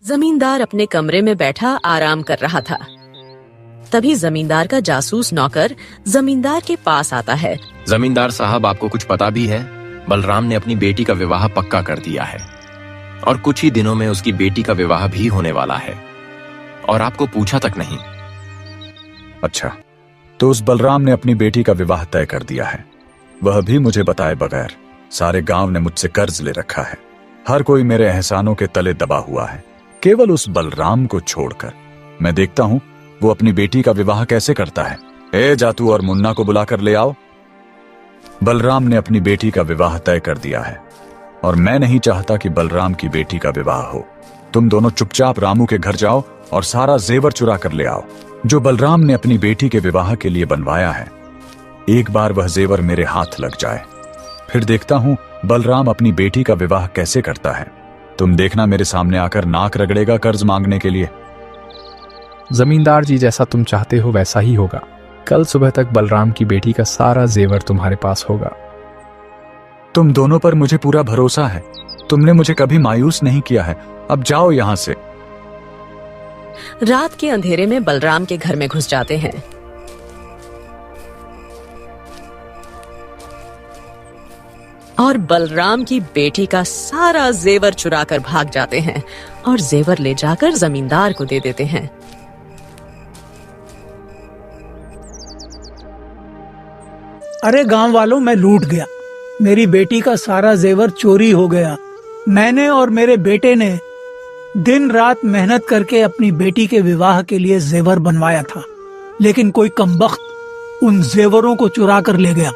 जमींदार अपने कमरे में बैठा आराम कर रहा था। तभी जमींदार का जासूस नौकर जमींदार के पास आता है। जमींदार साहब, आपको कुछ पता भी है? बलराम ने अपनी बेटी का विवाह पक्का कर दिया है और कुछ ही दिनों में उसकी बेटी का विवाह भी होने वाला है और आपको पूछा तक नहीं। अच्छा, तो उस बलराम ने अपनी बेटी का विवाह तय कर दिया है, वह भी मुझे बताए बगैर। सारे गांव ने मुझसे कर्ज ले रखा है, हर कोई मेरे एहसानों के तले दबा हुआ है, केवल उस बलराम को छोड़कर। मैं देखता हूं वो अपनी बेटी का विवाह कैसे करता है। ए जातू और मुन्ना को बुलाकर ले आओ। बलराम ने अपनी बेटी का विवाह तय कर दिया है और मैं नहीं चाहता कि बलराम की बेटी का विवाह हो। तुम दोनों चुपचाप रामू के घर जाओ और सारा जेवर चुरा कर ले आओ जो बलराम ने अपनी बेटी के विवाह के लिए बनवाया है। एक बार वह जेवर मेरे हाथ लग जाए, फिर देखता हूं बलराम अपनी बेटी का विवाह कैसे करता है। तुम देखना मेरे सामने आकर नाक रगड़ेगा कर्ज मांगने के लिए। जमींदार जी, जैसा तुम चाहते हो वैसा ही होगा। कल सुबह तक बलराम की बेटी का सारा जेवर तुम्हारे पास होगा। तुम दोनों पर मुझे पूरा भरोसा है, तुमने मुझे कभी मायूस नहीं किया है। अब जाओ यहां से। रात के अंधेरे में बलराम के घर में घुस जाते हैं। और बलराम की बेटी का सारा जेवर चुरा कर भाग जाते हैं और जेवर ले जाकर जमींदार को दे देते हैं। अरे गांव वालों, मैं लूट गया, मेरी बेटी का सारा जेवर चोरी हो गया। मैंने और मेरे बेटे ने दिन रात मेहनत करके अपनी बेटी के विवाह के लिए जेवर बनवाया था, लेकिन कोई कमबख्त उन जेवरों को चुरा कर ले गया।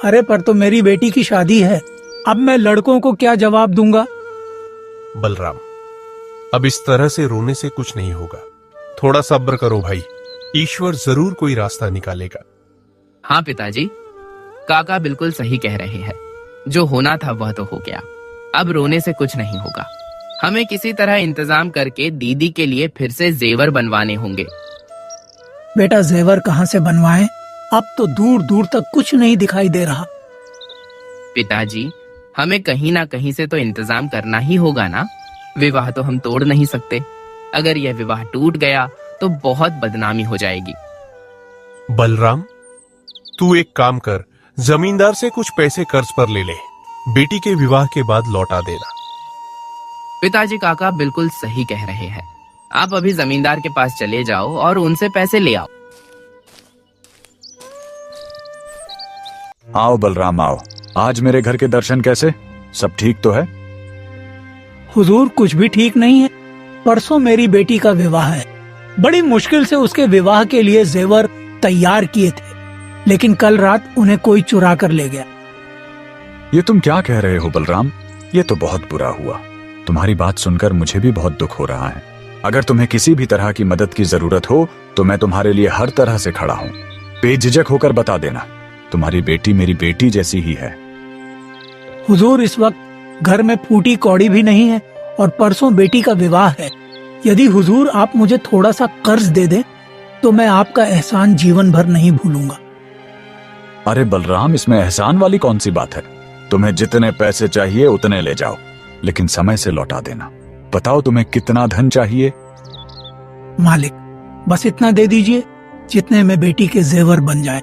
अरे पर तो मेरी बेटी की शादी है, अब मैं लड़कों को क्या जवाब दूंगा? बलराम, अब इस तरह से रोने से कुछ नहीं होगा। थोड़ा सब्र करो भाई, ईश्वर जरूर कोई रास्ता निकालेगा। हाँ पिताजी, काका बिल्कुल सही कह रहे हैं। जो होना था वह तो हो गया, अब रोने से कुछ नहीं होगा। हमें किसी तरह इंतजाम करके दीदी के लिए फिर से जेवर बनवाने होंगे। बेटा, जेवर कहाँ से बनवाएं? अब तो दूर दूर तक कुछ नहीं दिखाई दे रहा। पिताजी, हमें कहीं ना कहीं से तो इंतजाम करना ही होगा ना। विवाह तो हम तोड़ नहीं सकते। अगर यह विवाह टूट गया तो बहुत बदनामी हो जाएगी। बलराम, तू एक काम कर, जमींदार से कुछ पैसे कर्ज पर ले ले, बेटी के विवाह के बाद लौटा देना। पिताजी, काका बिल्कुल सही कह रहे हैं। आप अभी जमींदार के पास चले जाओ और उनसे पैसे ले आओ। आओ बलराम, आओ। आज मेरे घर के दर्शन कैसे? सब ठीक तो है? हुजूर, कुछ भी ठीक नहीं है। परसों मेरी बेटी का विवाह है। बड़ी मुश्किल से उसके विवाह के लिए जेवर तैयार किए थे, लेकिन कल रात उन्हें कोई चुरा कर ले गया। ये तुम क्या कह रहे हो बलराम? ये तो बहुत बुरा हुआ। तुम्हारी बात सुनकर मुझे भी बहुत दुख हो रहा है। अगर तुम्हें किसी भी तरह की मदद की जरूरत हो तो मैं तुम्हारे लिए हर तरह से खड़ा हूँ। बेझिझक होकर बता देना, तुम्हारी बेटी मेरी बेटी जैसी ही है। हुजूर, इस वक्त घर में फूटी कौड़ी भी नहीं है और परसों बेटी का विवाह है। यदि हुजूर आप मुझे थोड़ा सा कर्ज दे दें तो मैं आपका एहसान जीवन भर नहीं भूलूंगा। अरे बलराम, इसमें एहसान वाली कौन सी बात है? तुम्हें जितने पैसे चाहिए उतने ले जाओ, लेकिन समय से लौटा देना। बताओ तुम्हें कितना धन चाहिए? मालिक, बस इतना दे दीजिए जितने में बेटी के जेवर बन जाए।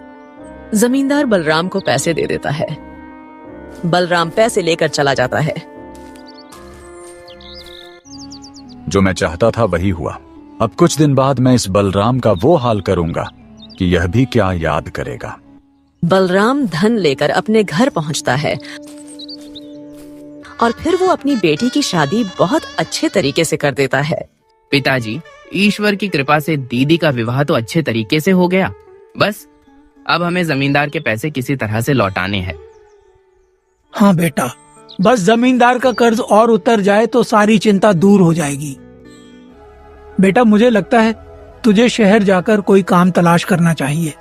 जमींदार बलराम को पैसे दे देता है। बलराम पैसे लेकर चला जाता है। जो मैं चाहता था वही हुआ। अब कुछ दिन बाद मैं इस बलराम का वो हाल करूंगा कि यह भी क्या याद करेगा। बलराम धन लेकर अपने घर पहुंचता है और फिर वो अपनी बेटी की शादी बहुत अच्छे तरीके से कर देता है। पिताजी, ईश्वर की कृपा से दीदी का विवाह तो अच्छे तरीके से हो गया। बस अब हमें जमींदार के पैसे किसी तरह से लौटाने हैं। हाँ बेटा, बस जमींदार का कर्ज और उतर जाए तो सारी चिंता दूर हो जाएगी। बेटा, मुझे लगता है तुझे शहर जाकर कोई काम तलाश करना चाहिए।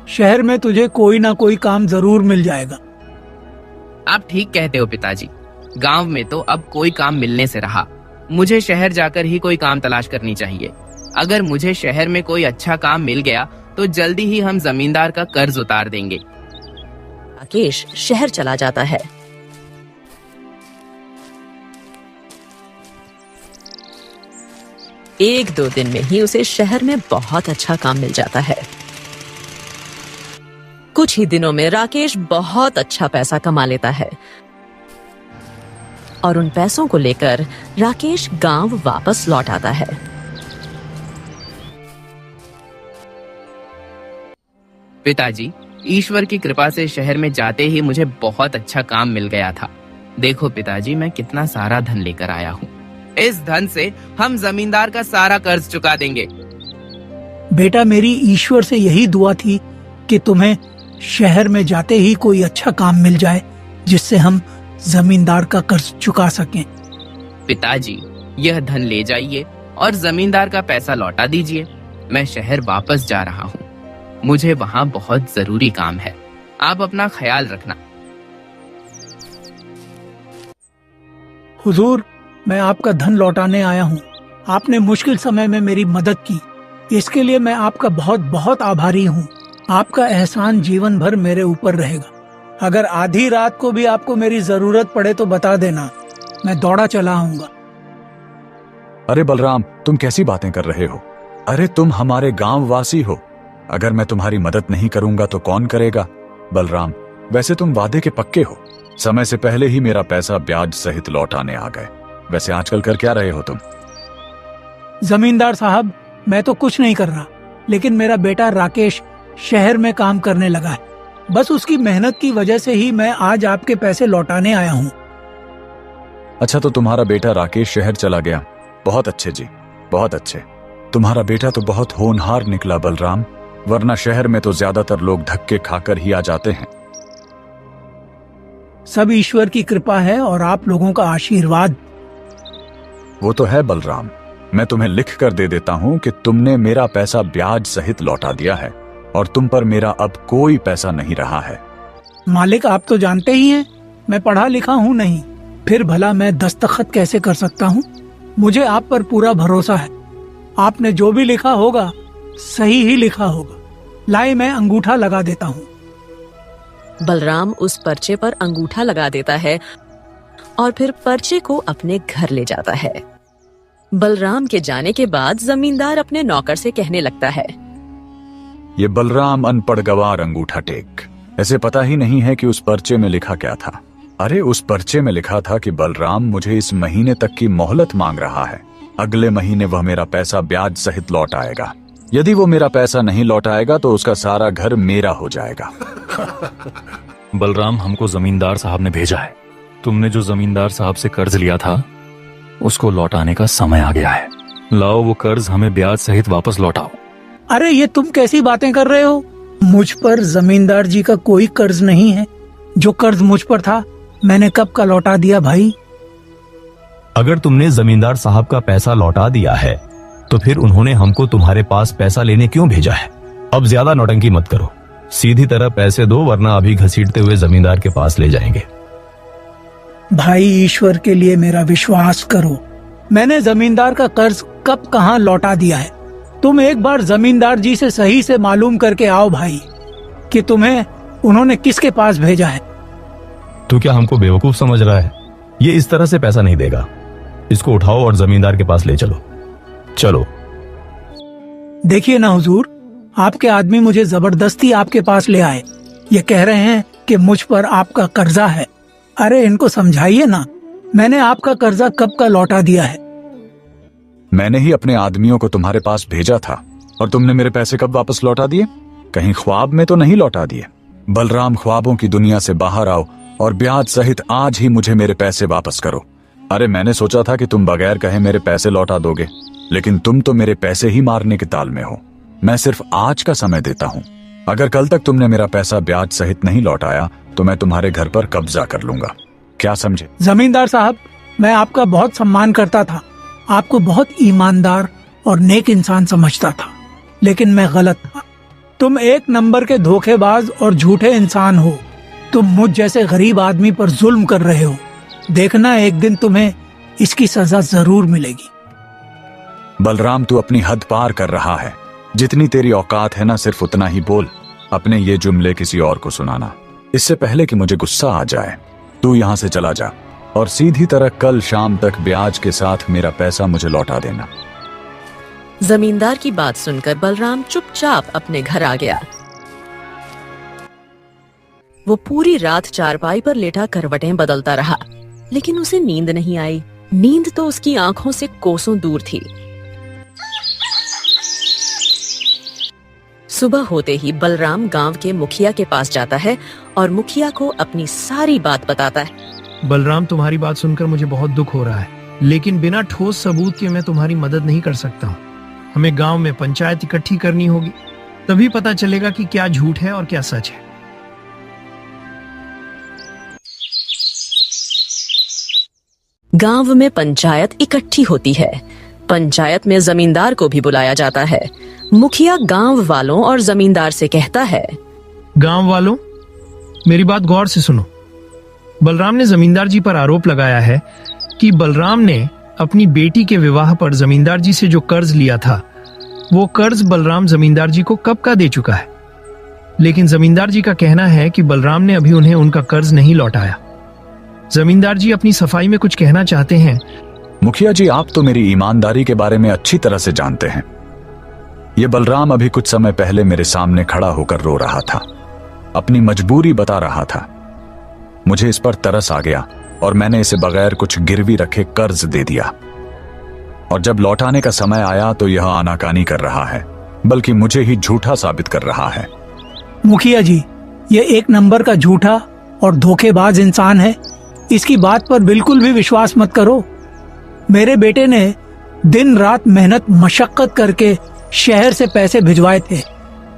शहर में तुझे कोई ना कोई काम जरूर मिल जाएगा। आप ठीक कहते हो पिताजी। गांव में तो अब कोई काम मिलने से रहा। मुझे शहर जाकर ही कोई काम तलाश करनी चाहिए। अगर मुझे शहर में कोई अच्छा काम मिल गया तो जल्दी ही हम जमींदार का कर्ज उतार देंगे। राकेश शहर चला जाता है। 1-2 दिन में ही उसे शहर में बहुत अच्छा काम मिल जाता है। कुछ ही दिनों में राकेश बहुत अच्छा पैसा कमा लेता है और उन पैसों को लेकर राकेश गांव वापस लौट आता है। पिताजी, ईश्वर की कृपा से शहर में जाते ही मुझे बहुत अच्छा काम मिल गया था। देखो पिताजी, मैं कितना सारा धन लेकर आया हूँ। इस धन से हम जमींदार का सारा कर्ज चुका देंगे। बेटा, मेरी ईश्वर से यही दुआ थी कि तुम्हें शहर में जाते ही कोई अच्छा काम मिल जाए जिससे हम जमींदार का कर्ज चुका सकें। पिताजी, यह धन ले जाइए और जमींदार का पैसा लौटा दीजिए। मैं शहर वापस जा रहा हूँ, मुझे वहाँ बहुत जरूरी काम है। आप अपना ख्याल रखना। हुजूर, मैं आपका धन लौटाने आया हूँ। आपने मुश्किल समय में मेरी मदद की, इसके लिए मैं आपका बहुत बहुत आभारी हूँ। आपका एहसान जीवन भर मेरे ऊपर रहेगा। अगर आधी रात को भी आपको मेरी जरूरत पड़े तो बता देना, मैं दौड़ा चला आऊंगा। अरे बलराम, तुम कैसी बातें कर रहे हो? अरे तुम हमारे गांव वासी हो, अगर मैं तुम्हारी मदद नहीं करूंगा तो कौन करेगा? बलराम, वैसे तुम वादे के पक्के हो, समय से पहले ही मेरा पैसा ब्याज सहित लौटाने आ गए। वैसे आजकल कर क्या रहे हो तुम? जमींदार साहब, मैं तो कुछ नहीं कर रहा, लेकिन मेरा बेटा राकेश शहर में काम करने लगा है। बस उसकी मेहनत की वजह से ही मैं आज आपके पैसे लौटाने आया हूँ। अच्छा, तो तुम्हारा बेटा राकेश शहर चला गया? बहुत अच्छे जी, बहुत अच्छे। तुम्हारा बेटा तो बहुत होनहार निकला बलराम, वरना शहर में तो ज्यादातर लोग धक्के खाकर ही आ जाते हैं। सब ईश्वर की कृपा है और आप लोगों का आशीर्वाद। वो तो है बलराम, मैं तुम्हें लिख कर दे देता हूँ कि तुमने मेरा पैसा ब्याज सहित लौटा दिया है और तुम पर मेरा अब कोई पैसा नहीं रहा है। मालिक, आप तो जानते ही हैं मैं पढ़ा लिखा हूँ नहीं, फिर भला मैं दस्तखत कैसे कर सकता हूँ? मुझे आप पर पूरा भरोसा है। आपने जो भी लिखा होगा सही ही लिखा होगा। लाए, मैं अंगूठा लगा देता हूँ। बलराम उस पर्चे पर अंगूठा लगा देता है और फिर पर्चे को अपने घर ले जाता है। बलराम के जाने के बाद जमींदार अपने नौकर से कहने लगता है, ये बलराम अनपढ़ गवार अंगूठा टेक, ऐसे पता ही नहीं है कि उस पर्चे में लिखा क्या था। अरे उस पर्चे में लिखा था कि बलराम मुझे इस महीने तक की मोहलत मांग रहा है, अगले महीने वह मेरा पैसा ब्याज सहित लौट आएगा। यदि वो मेरा पैसा नहीं लौट आएगा तो उसका सारा घर मेरा हो जाएगा। बलराम, हमको जमींदार साहब ने भेजा है। तुमने जो जमींदार साहब से कर्ज लिया था उसको लौटाने का समय आ गया है। लाओ वो कर्ज हमें ब्याज सहित वापस लौटाओ। अरे ये तुम कैसी बातें कर रहे हो? मुझ पर जमींदार जी का कोई कर्ज नहीं है। जो कर्ज मुझ पर था मैंने कब का लौटा दिया भाई। अगर तुमने जमींदार साहब का पैसा लौटा दिया है तो फिर उन्होंने हमको तुम्हारे पास पैसा लेने क्यों भेजा है? अब ज्यादा नौटंकी मत करो, सीधी तरह पैसे दो, वरना अभी घसीटते हुए जमींदार के पास ले जाएंगे। भाई, ईश्वर के लिए मेरा विश्वास करो, मैंने जमींदार का कर्ज कब कहाँ लौटा दिया है। तुम एक बार जमींदार जी से सही से मालूम करके आओ भाई कि तुम्हें उन्होंने किसके पास भेजा है। तू क्या हमको बेवकूफ समझ रहा है? ये इस तरह से पैसा नहीं देगा। इसको उठाओ और जमींदार के पास ले चलो। चलो। देखिए ना हुजूर, आपके आदमी मुझे जबरदस्ती आपके पास ले आए। ये कह रहे हैं कि मुझ पर आपका कर्जा है। अरे इनको समझाइए ना, मैंने आपका कर्जा कब का लौटा दिया है। मैंने ही अपने आदमियों को तुम्हारे पास भेजा था और तुमने मेरे पैसे कब वापस लौटा दिए? कहीं ख्वाब में तो नहीं लौटा दिए? बलराम, ख्वाबों की दुनिया से बाहर आओ और ब्याज सहित आज ही मुझे मेरे पैसे वापस करो। अरे मैंने सोचा था कि तुम बगैर कहे मेरे पैसे लौटा दोगे, लेकिन तुम तो मेरे पैसे ही मारने के ताल में हो। मैं सिर्फ आज का समय देता हूँ। अगर कल तक तुमने मेरा पैसा ब्याज सहित नहीं लौटाया तो मैं तुम्हारे घर पर कब्जा कर लूंगा। क्या समझे? जमींदार साहब, मैं आपका बहुत सम्मान करता था, आपको बहुत ईमानदार और नेक इंसान समझता था, लेकिन मैं गलत था। तुम एक नंबर के धोखेबाज और झूठे इंसान हो। तुम मुझ जैसे गरीब आदमी पर जुल्म कर रहे हो। देखना, एक दिन तुम्हें इसकी सजा जरूर मिलेगी। बलराम, तू अपनी हद पार कर रहा है। जितनी तेरी औकात है ना, सिर्फ उतना ही बोल। अपने ये जुमले किसी और को सुनाना, इससे पहले कि मुझे गुस्सा आ जाए। तू यहाँ से चला जा और सीधी तरह कल शाम तक ब्याज के साथ मेरा पैसा मुझे लौटा देना। जमींदार की बात सुनकर बलराम चुपचाप अपने घर आ गया। वो पूरी रात चारपाई पर लेटा करवटें बदलता रहा, लेकिन उसे नींद नहीं आई। नींद तो उसकी आंखों से कोसों दूर थी। सुबह होते ही बलराम गांव के मुखिया के पास जाता है और मुखिया को अपनी सारी बात बताता है। बलराम, तुम्हारी बात सुनकर मुझे बहुत दुख हो रहा है, लेकिन बिना ठोस सबूत के मैं तुम्हारी मदद नहीं कर सकता हूँ। हमें गांव में पंचायत इकट्ठी करनी होगी, तभी पता चलेगा कि क्या झूठ है और क्या सच है। गांव में पंचायत इकट्ठी होती है। पंचायत में जमींदार को भी बुलाया जाता है। मुखिया गांव वालों और जमींदार से कहता है, गांव वालों, मेरी बात गौर से सुनो। बलराम ने जमींदार जी पर आरोप लगाया है कि बलराम ने अपनी बेटी के विवाह पर जमींदार जी से जो कर्ज लिया था, वो कर्ज बलराम जमींदार जी को कब का दे चुका है। लेकिन जमींदार जी का कहना है कि बलराम ने अभी उन्हें उनका कर्ज नहीं लौटाया। जमींदार जी अपनी सफाई में कुछ कहना चाहते हैं। मुखिया जी, आप तो मेरी ईमानदारी के बारे में अच्छी तरह से जानते हैं। ये बलराम अभी कुछ समय पहले मेरे सामने खड़ा होकर रो रहा था, अपनी मजबूरी बता रहा था। मुझे इस पर तरस आ गया और मैंने इसे बगैर कुछ गिरवी रखे कर्ज दे दिया। और जब लौटाने का समय आया तो यह आनाकानी कर रहा है, बल्कि मुझे ही झूठा साबित कर रहा है। मुखिया जी, ये एक नंबर का झूठा और धोखेबाज इंसान है। इसकी बात पर बिल्कुल भी विश्वास मत करो। मेरे बेटे ने दिन रात मेहनत मशक्कत करके शहर से पैसे भिजवाए थे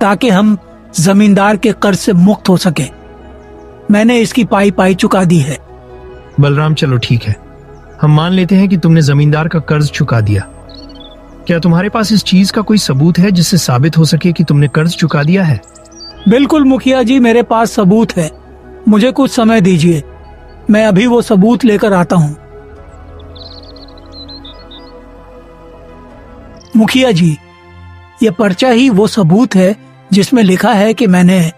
ताकि हम जमींदार के कर्ज से मुक्त हो सके। मैंने इसकी पाई पाई चुका दी है। बलराम, चलो ठीक है, हम मान लेते हैं कि तुमने जमींदार का कर्ज चुका दिया। क्या तुम्हारे पास इस चीज का कोई सबूत है जिससे साबित हो सके कि तुमने कर्ज चुका दिया है? बिल्कुल मुखिया जी, मेरे पास सबूत है। मुझे कुछ समय दीजिए, मैं अभी वो सबूत लेकर आता हूँ। मुखिया जी, ये पर्चा ही वो सबूत है जिसमें लिखा है कि मैंने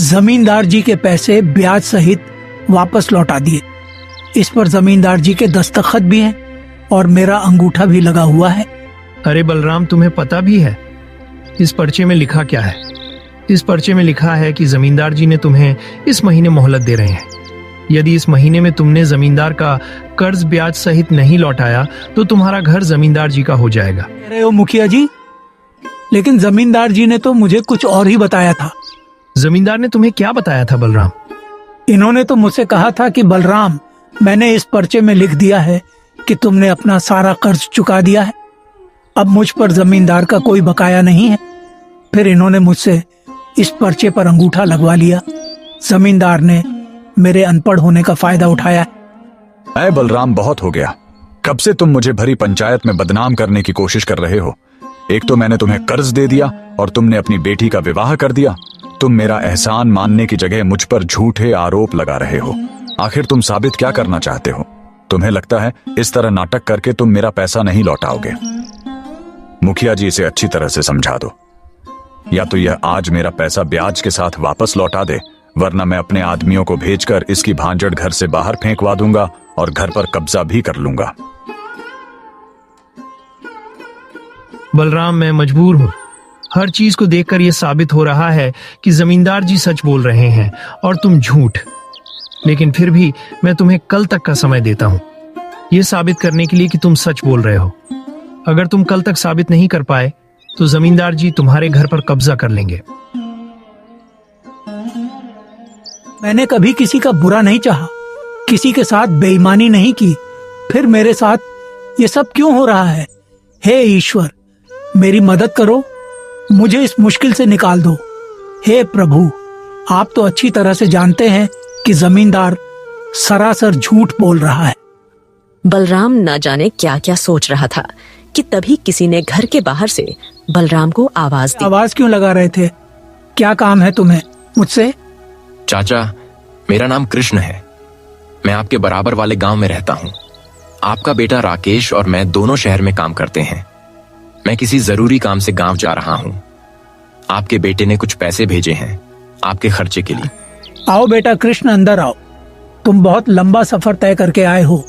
जमींदार जी के पैसे ब्याज सहित वापस लौटा दिए। इस पर जमींदार जी के दस्तखत भी हैं और मेरा अंगूठा भी लगा हुआ है। अरे बलराम, तुम्हें पता भी है इस पर्चे में लिखा क्या है? इस पर्चे में लिखा है कि जमींदार जी ने तुम्हें इस महीने मोहलत दे रहे हैं। यदि इस महीने में तुमने जमींदार का कर्ज ब्याज सहित नहीं लौटाया तो तुम्हारा घर जमींदार जी का हो जाएगा। कह रहे हो मुखिया जी? लेकिन जमींदार जी ने तो मुझे कुछ और ही बताया था। जमींदार ने तुम्हें क्या बताया था बलराम? इन्होंने तो मुझसे कहा था कि बलराम, मैंने इस पर्चे में लिख दिया है कि तुमने अपना सारा कर्ज चुका दिया है, अब मुझ पर जमींदार का कोई बकाया नहीं है। फिर इन्होंने मुझसे इस पर्चे पर अंगूठा लगवा लिया। जमींदार ने मेरे अनपढ़ होने का फायदा उठाया। ऐ बलराम, बहुत हो गया। कब से तुम मुझे भरी पंचायत में बदनाम करने की कोशिश कर रहे हो। एक तो मैंने तुम्हें कर्ज दे दिया और तुमने अपनी बेटी का विवाह कर दिया। तुम मेरा एहसान मानने की जगह मुझ पर झूठे आरोप लगा रहे हो। आखिर तुम साबित क्या करना चाहते हो? तुम्हें लगता है इस तरह नाटक करके तुम मेरा पैसा नहीं लौटाओगे? मुखिया जी, इसे अच्छी तरह से समझा दो। या तो यह आज मेरा पैसा ब्याज के साथ वापस लौटा दे, वरना मैं अपने आदमियों को भेजकर इसकी भांजड़ घर से बाहर फेंकवा दूंगा और घर पर कब्जा भी कर लूंगा। बलराम, मैं मजबूर हूँ। हर चीज को देखकर यह साबित हो रहा है कि जमींदार जी सच बोल रहे हैं और तुम झूठ। लेकिन फिर भी मैं तुम्हें कल तक का समय देता हूँ यह साबित करने के लिए कि तुम सच बोल रहे हो। अगर तुम कल तक साबित नहीं कर पाए तो जमींदार जी तुम्हारे घर पर कब्जा कर लेंगे। मैंने कभी किसी का बुरा नहीं चाहा, किसी के साथ बेईमानी नहीं की, फिर मेरे साथ ये सब क्यों हो रहा है? हे ईश्वर, मेरी मदद करो, मुझे इस मुश्किल से निकाल दो। हे प्रभु, आप तो अच्छी तरह से जानते हैं कि जमींदार सरासर झूठ बोल रहा है। बलराम न जाने क्या क्या सोच रहा था कि तभी किसी ने घर के बाहर से बलराम को आवाज दी। आवाज क्यों लगा रहे थे? क्या काम है तुम्हें मुझसे? चाचा, मेरा नाम कृष्ण है। मैं आपके बराबर वाले गांव में रहता हूँ। आपका बेटा राकेश और मैं दोनों शहर में काम करते हैं। मैं किसी जरूरी काम से गांव जा रहा हूँ। आपके बेटे ने कुछ पैसे भेजे हैं आपके खर्चे के लिए। आओ बेटा कृष्ण, अंदर आओ। तुम बहुत लंबा सफर तय करके आए हो।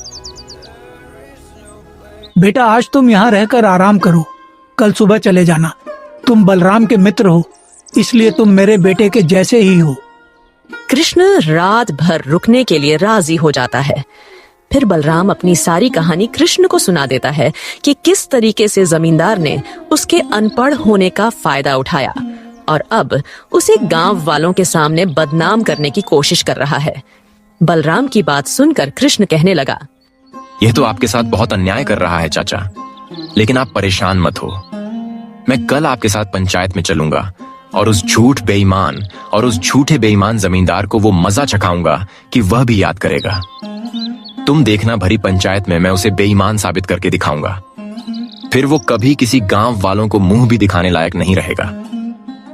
बेटा, आज तुम यहाँ रहकर आराम करो, कल सुबह चले जाना। तुम बलराम के मित्र हो, इसलिए तुम मेरे बेटे के जैसे ही हो। कृष्ण रात भर रुकने के लिए राजी हो जाता है। फिर बलराम अपनी सारी कहानी कृष्ण को सुना देता है कि किस तरीके से जमींदार ने उसके अनपढ़ होने का फायदा उठाया और अब उसे गांव वालों के सामने बदनाम करने की कोशिश कर रहा है। बलराम की बात सुनकर कृष्ण कहने लगा, यह तो आपके साथ बहुत अन्याय कर रहा है चाचा, लेकिन आप परेशान मत हो। मैं कल आपके साथ पंचायत में चलूंगा और उस झूठे बेईमान जमींदार को वो मजा चखाऊंगा कि वह भी याद करेगा। तुम देखना, भरी पंचायत में मैं उसे बेईमान साबित करके दिखाऊंगा। फिर वो कभी किसी गांव वालों को मुंह भी दिखाने लायक नहीं रहेगा।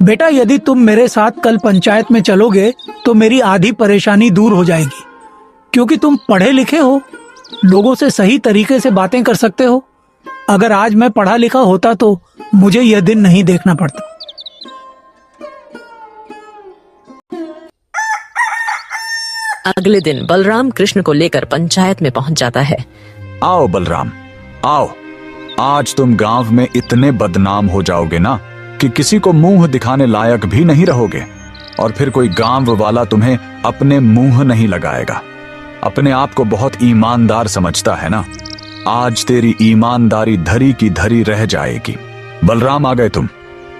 बेटा, यदि तुम मेरे साथ कल पंचायत में चलोगे तो मेरी आधी परेशानी दूर हो जाएगी, क्योंकि तुम पढ़े लिखे हो, लोगों से सही तरीके से बातें कर सकते हो। अगर आज मैं पढ़ा लिखा होता तो मुझे यह दिन नहीं देखना पड़ता। अगले दिन बलराम कृष्ण को लेकर पंचायत में पहुंच जाता है। आओ बलराम, आओ। आज तुम गांव में इतने बदनाम हो जाओगे ना कि किसी को मुंह दिखाने लायक भी नहीं रहोगे, और फिर कोई गांव वाला तुम्हें अपने मुंह नहीं लगाएगा। अपने आप को बहुत ईमानदार समझता है ना। आज तेरी ईमानदारी धरी की धरी रह जाएगी। बलराम, आ गए तुम।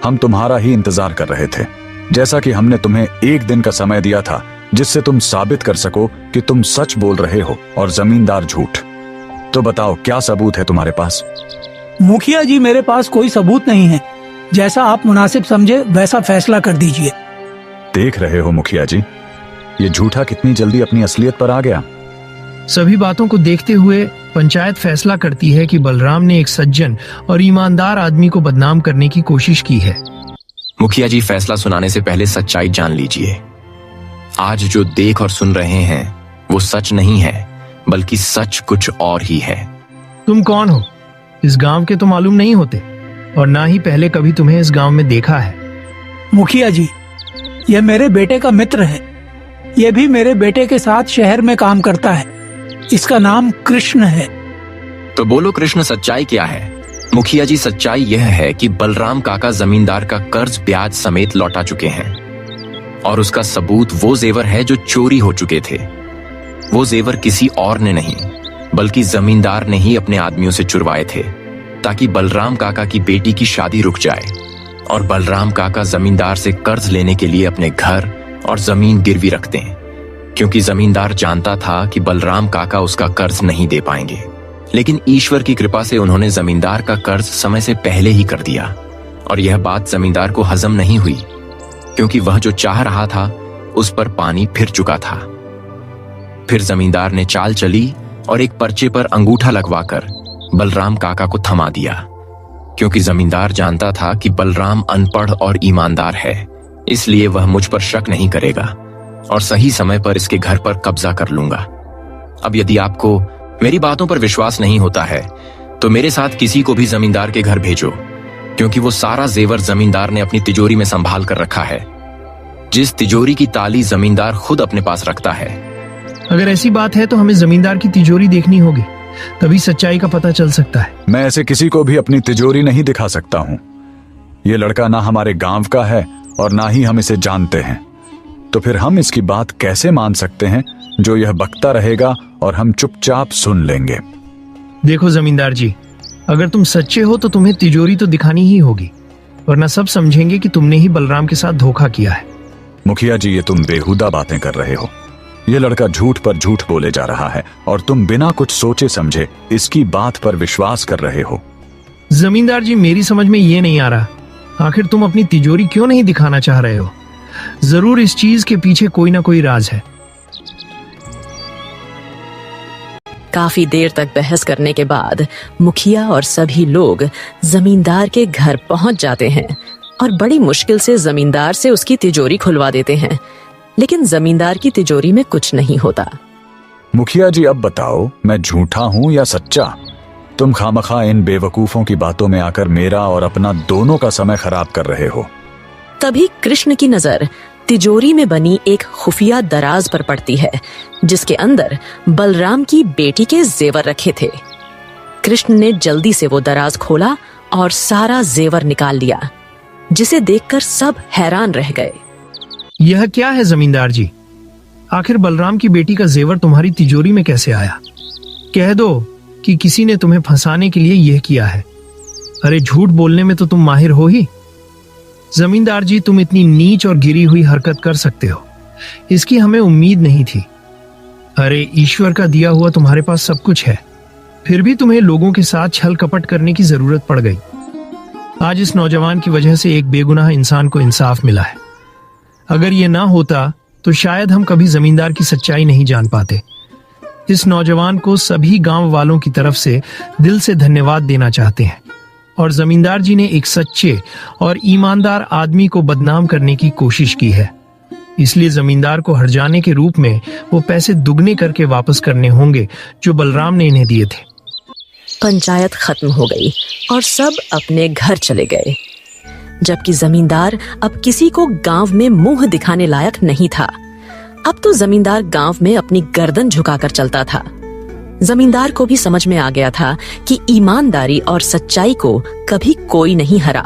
हम तुम्हारा ही इंतजार कर रहे थे। जैसा कि हमने तुम्हें एक दिन का समय दिया था जिससे तुम साबित कर सको कि तुम सच बोल रहे हो और जमींदार झूठ। तो बताओ, क्या सबूत है तुम्हारे पास? मुखिया जी, मेरे पास कोई सबूत नहीं है। जैसा आप मुनासिब समझे वैसा फैसला कर दीजिए। देख रहे हो मुखिया जी, ये झूठा कितनी जल्दी अपनी असलियत पर आ गया। सभी बातों को देखते हुए पंचायत फैसला करती है कि बलराम ने एक सज्जन और ईमानदार आदमी को बदनाम करने की कोशिश की है। मुखिया जी, फैसला सुनाने से पहले सच्चाई जान लीजिए। आज जो देख और सुन रहे हैं वो सच नहीं है, बल्कि सच कुछ और ही है। तुम कौन हो? इस गांव के तो मालूम नहीं होते, और ना ही पहले कभी तुम्हें इस गांव में देखा है। मुखिया जी, यह मेरे बेटे का मित्र है। यह भी मेरे बेटे के साथ शहर में काम करता है। इसका नाम कृष्ण है। तो बोलो कृष्ण, सच्चाई क्या है? मुखिया जी, सच्चाई यह है कि बलराम काका जमींदार का कर्ज ब्याज समेत लौटा चुके हैं, और उसका सबूत वो जेवर है जो चोरी हो चुके थे। वो जेवर किसी और ने नहीं, बल्कि जमींदार ने ही अपने आदमियों से चुरवाए थे, ताकि बलराम काका की बेटी की शादी रुक जाए। और बलराम काका जमींदार से कर्ज लेने के लिए अपने घर और जमीन गिरवी रखते हैं, क्योंकि जमींदार जानता था कि बलराम काका उसका कर्ज नहीं दे पाएंगे। लेकिन ईश्वर की कृपा से उन्होंने जमींदार का कर्ज समय से पहले ही कर दिया, और यह बात जमींदार को हजम नहीं हुई, क्योंकि वह जो चाह रहा था उस पर पानी फिर चुका था। फिर जमींदार ने चाल चली और एक पर्चे पर अंगूठा लगवाकर बलराम काका को थमा दिया, क्योंकि जमींदार जानता था कि बलराम अनपढ़ और ईमानदार है, इसलिए वह मुझ पर शक नहीं करेगा और सही समय पर इसके घर पर कब्जा कर लूंगा। अब यदि आपको मेरी बातों पर विश्वास नहीं होता है तो मेरे साथ किसी को भी जमींदार के घर भेजो, क्योंकि वो सारा जेवर जमींदार ने अपनी तिजोरी में संभाल कर रखा है, जिस तिजोरी की ताली जमींदार खुद अपने पास रखता है। अगर ऐसी बात है तो हमें जमींदार की तिजोरी देखनी होगी, तभी सच्चाई का पता चल सकता है। मैं ऐसे किसी को भी अपनी तिजोरी नहीं दिखा सकता हूँ। ये लड़का ना हमारे गांव का है और ना ही हम इसे जानते हैं, तो फिर हम इसकी बात कैसे मान सकते हैं जो यह बकता रहेगा और हम चुपचाप सुन लेंगे। देखो जमींदार जी, अगर तुम सच्चे हो तो तुम्हें तिजोरी तो दिखानी ही होगी, वरना सब समझेंगे कि तुमने ही बलराम के साथ धोखा किया है। मुखिया जी, ये तुम बेहुदा बातें कर रहे हो। ये लड़का झूठ पर झूठ बोले जा रहा है और तुम बिना कुछ सोचे समझे इसकी बात पर विश्वास कर रहे हो। जमींदार जी, मेरी समझ में ये नहीं आ रहा, आखिर तुम अपनी तिजोरी क्यों नहीं दिखाना चाह रहे हो? जरूर इस चीज के पीछे कोई ना कोई राज है। काफी देर तक बहस करने के बाद मुखिया और सभी लोग जमींदार के घर पहुंच जाते हैं और बड़ी मुश्किल से जमींदार से उसकी तिजोरी खुलवा देते हैं, लेकिन जमींदार की तिजोरी में कुछ नहीं होता। मुखिया जी, अब बताओ, मैं झूठा हूं या सच्चा? तुम खामखा इन बेवकूफों की बातों में आकर मेरा और अपना दोनों का समय खराब कर रहे हो। तभी कृष्ण की नजर तिजोरी में बनी एक खुफिया दराज पर पड़ती है, जिसके अंदर बलराम की बेटी के जेवर रखे थे। कृष्ण ने जल्दी से वो दराज खोला और सारा जेवर निकाल लिया, जिसे देखकर सब हैरान रह गए। यह क्या है जमींदार जी? आखिर बलराम की बेटी का जेवर तुम्हारी तिजोरी में कैसे आया? कह दो कि किसी ने तुम्हें फंसाने के लिए यह किया है। अरे झूठ बोलने में तो तुम माहिर हो ही। जमींदार जी, तुम इतनी नीच और गिरी हुई हरकत कर सकते हो, इसकी हमें उम्मीद नहीं थी। अरे ईश्वर का दिया हुआ तुम्हारे पास सब कुछ है, फिर भी तुम्हें लोगों के साथ छल कपट करने की जरूरत पड़ गई। आज इस नौजवान की वजह से एक बेगुनाह इंसान को इंसाफ मिला है। अगर ये ना होता तो शायद हम कभी जमींदार की सच्चाई नहीं जान पाते। इस नौजवान को सभी गांव वालों की तरफ से दिल से धन्यवाद देना चाहते हैं। और जमींदार जी ने एक सच्चे और ईमानदार आदमी को बदनाम करने की कोशिश की है, इसलिए जमींदार को हर्जाने के रूप में वो पैसे दुगने करके वापस करने होंगे जो बलराम ने इन्हें दिए थे। पंचायत खत्म हो गई और सब अपने घर चले गए, जबकि जमींदार अब किसी को गांव में मुंह दिखाने लायक नहीं था। अब तो जमींदार गांव में अपनी गर्दन झुकाकर चलता था। जमींदार को भी समझ में आ गया था कि ईमानदारी और सच्चाई को कभी कोई नहीं हरा।